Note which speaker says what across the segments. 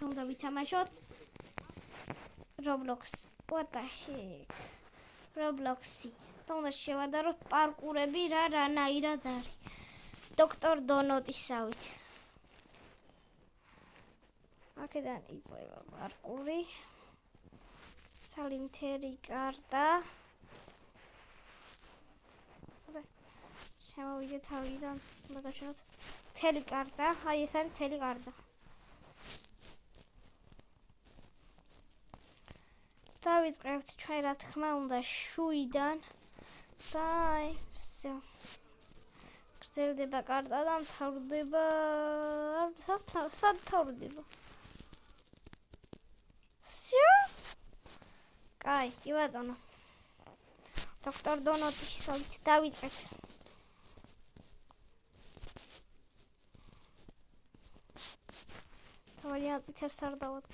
Speaker 1: უნდა ვითამაშოთ Roblox. What the heck? Roblox-ი. უნდა შევადაროთ პარკურები რანაირად არის. დოქტორ დონოტისავით. აქედან იწყება პარკური. სალიმთერი კარტა. შემოვიდეთ თავიდან. უნდა გაჩვენოთ მთელი კარტა. აი ეს არის მთელი კარტა. დავიწყებთ ჩვენ რა თქმა უნდა შუიდან და всё. გრძელდება კარტა და მთავრდება სად მთავრდება? всё? კაი, კი ბატონო. დოქტორ დონოტისავით დავიწყეთ. თავიანთი თერს არ დავად.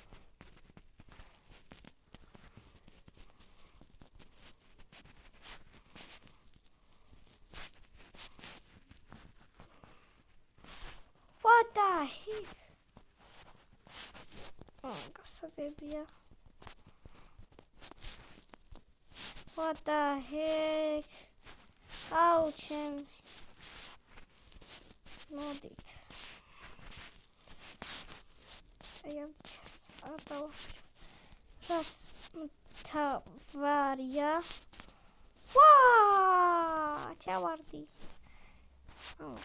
Speaker 1: What the heck? გასაგებია. What the heck? ჩემი. მოდით. რაც თავარია. ჩავარდი.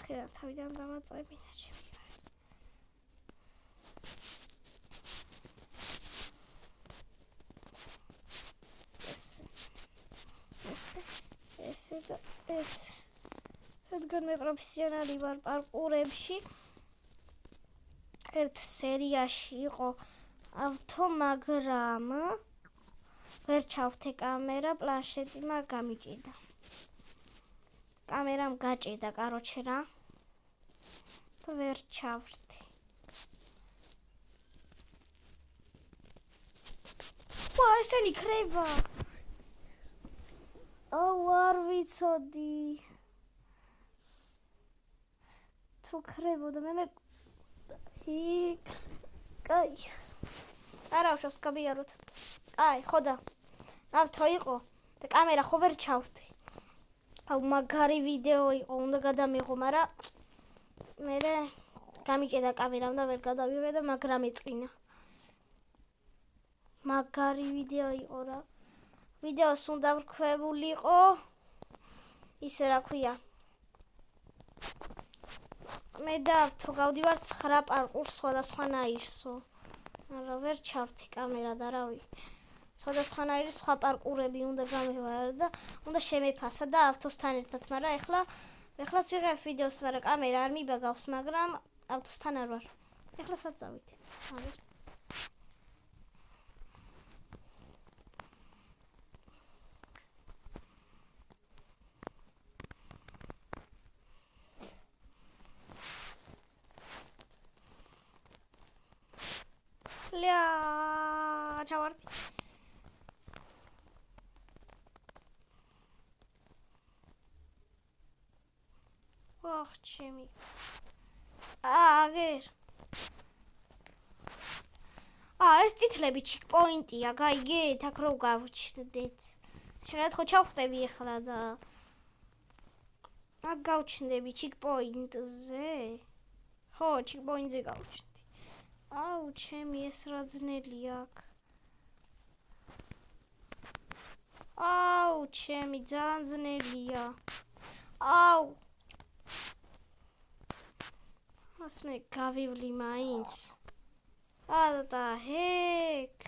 Speaker 1: ხედავ თავიდან დამაწებინა ჩემი. ეს რადგან მე პროფესიონალი ვარ პარკურებში. ერთ სერიაში იყო ავთო, მაგრამ ვერ ჩავთე კამერა, პლანშეტი მაგ გამიჭიდა. კამერამ გაჭიდა, კაროჩე რა. და ვერ ჩავრთი. ესენი ქრება. არ ვიცოდი. თუ ქრებოდა მე კაი. არა უშავს გაბიაროთ. აი, ხოდა. ავთო იყო და კამერა ხო ვერ ჩავრთი. მაგარი ვიდეო იყო, უნდა გადამიღო, მაგრამ მე გამიჭედა კამერამ და ვერ გადავიღე და მაგრამ ეწყინა. მაგარი ვიდეო იყო რა. ვიდეოს უნდა ვქვებულიყო. ისე რა ქვია. მე და ავთო გავდივართ 9 პარკურს სხვადასხვანაირსო. მაგრამ ვერ ჩავრთი კამერა და რავი. სხვადასხვანაირი სხვა პარკურები უნდა გამევა და უნდა შემეფასა და ავთოსთან ერთად, მაგრამ ეხლაც ვიღებ ვიდეოს, მაგრამ კამერა არ მიბაგავს, მაგრამ ავთოსთან არ ვარ. ეხლა საწავით. ჩავარდი. ჩემი. აგერ. ეს ტიტლები ჩიკპოინტია, გაიგეთ, აქ რო გავჩნდეთ. შეგეთ ხო ჩავხტები ახლა და აქ გავჩნდები ჩიკპოინტზე. ხო, ჩიკპოინტზე გავჩნდი. ჩემი ეს რა ძნელია აქ. ჩემი ძალიან ძნელია. მე გავივლი მაინც. და ჰეკ.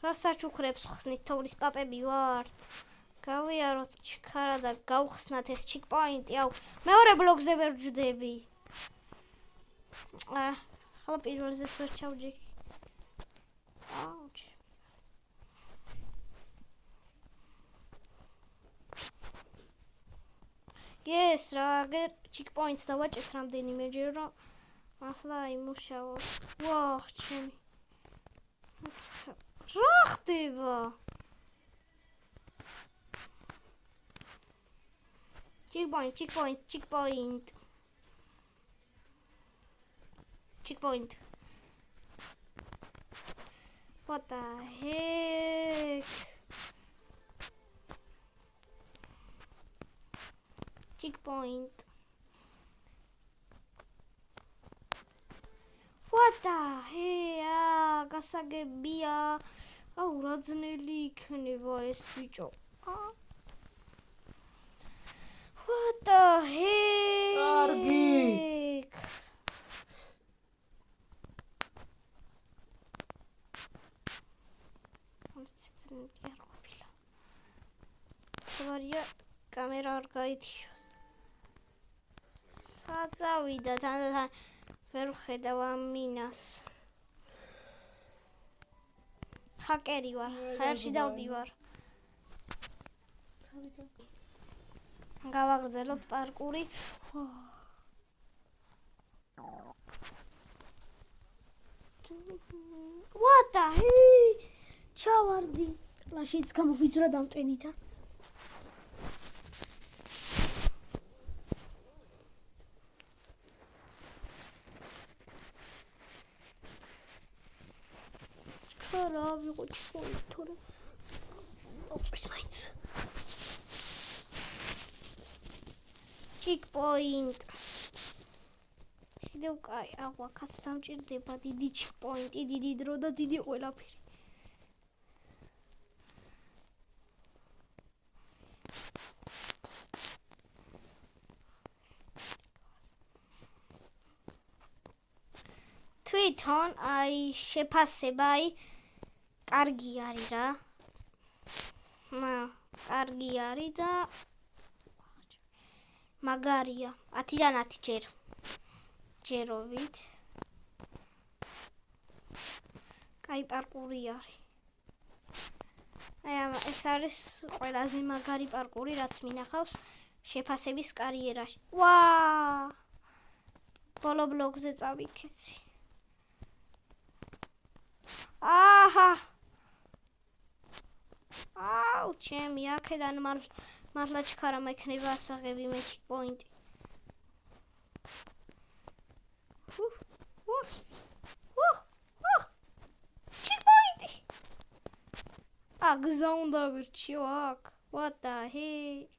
Speaker 1: რასაც უხრებს ხსნით, თოვლის პაპები ვართ. გავიაროთ ჩქარა და გავხსნათ ეს ჩიკპოინტი. მეორე ბლოკზე ვერ ვჯდები. ხლა პირველზე ვერ ჩავჯექი. ეს რა ჩიკპოინტს დავაჭერთ რამდენიმეჯერ რომ ახლა იმუშაოს. ჩემი. რა ხდება? ჩიკპოინტ. Check point. What the heck? Check point. What the heck? Gasagabia. აუ რა ძნელი იქნება ეს ბიჭო. What the heck?
Speaker 2: კარგი.
Speaker 1: ციცნი არ ყოფილა. თვარია კამერა არ გაითიშოს. საწავიდა თან ვერ ხედავ ამ მინას. ჰაკერი ვარ, ხერში დავდივარ. გავაგრძელოთ პარკური. What the heck? ჩავარდი. კლაშიც გამოვიძრა დამტენითა. რა ვიყო ჩხოი თორე. ოწვის მაინც. Check point. კიდევ კაი, აღვაქაც დამჭირდება დიდი check point-ი, დიდი დრო და დიდი ყველაფერი. თვითონ აი შეფასება აი კარგი არის რა. კარგი არის და მაგარია. 10-დან 10 ჯერ. ჯერობით. კაი პარკური არის. აი ეს არის ყველაზე მაგარი პარკური, რაც მინახავს შეფასების კარიერაში. ვაა! ბოლო ბლოკზე წავიქეცი. აჰა! აუ, ჩემი აქედან მართლა ჩქარა მექნება ასაღები მე check point-ი. check point-ი. გზა უნდა ვირჩიო აქ. What the heck?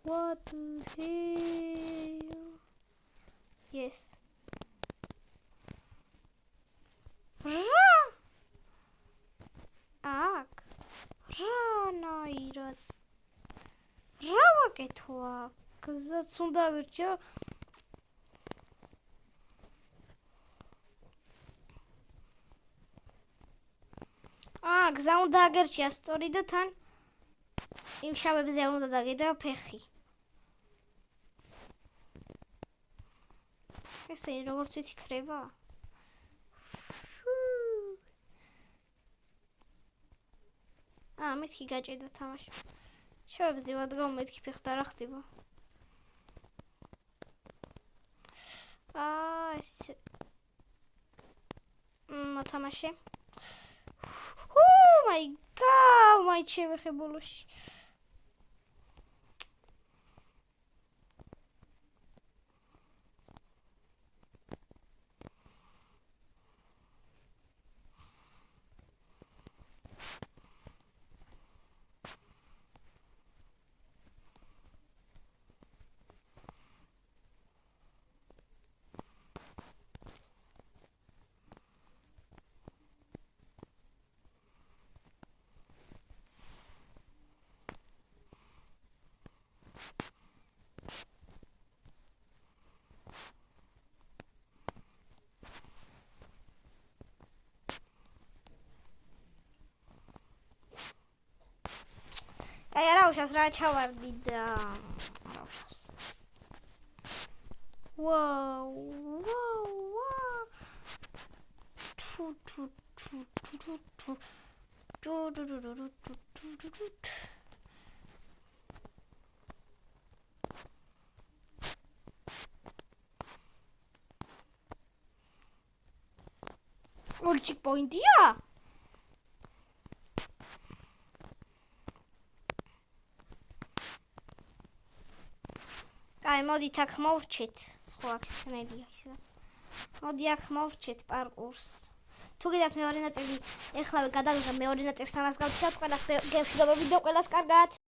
Speaker 1: What the hell? Yes. აქ. რანაირად. რა ვაკეთო აქ? გზაც უნდა ვირჩიო. გზა უნდა აგერჩია სწორი და თან იმ შავებზე არ უნდა დაგედა ფეხი. ესე როგორც ვიცი ქრება. მეთქი გაჭედა თამაში. შავებზე ვადგავ მეთქი ფეხს და რა ხდება? ეს მოთამაშე. Oh my god, my შევეხებულოში. აი არა უშავს რა ჩავარდი და არა უშავს. ვაუ. Ol check point-ია? აი მოდით აქ მოვრჩით. ხო აქ სცენელია ისედაც. მოდი აქ მოვჭეთ პარკურს. თუ გიდათ მეორე ნაწილი, ეხლავე გადავიღებ მეორე ნაწილს ამას გავჩვენოთ ყველას გემშვიდობები და ყველას კარგად.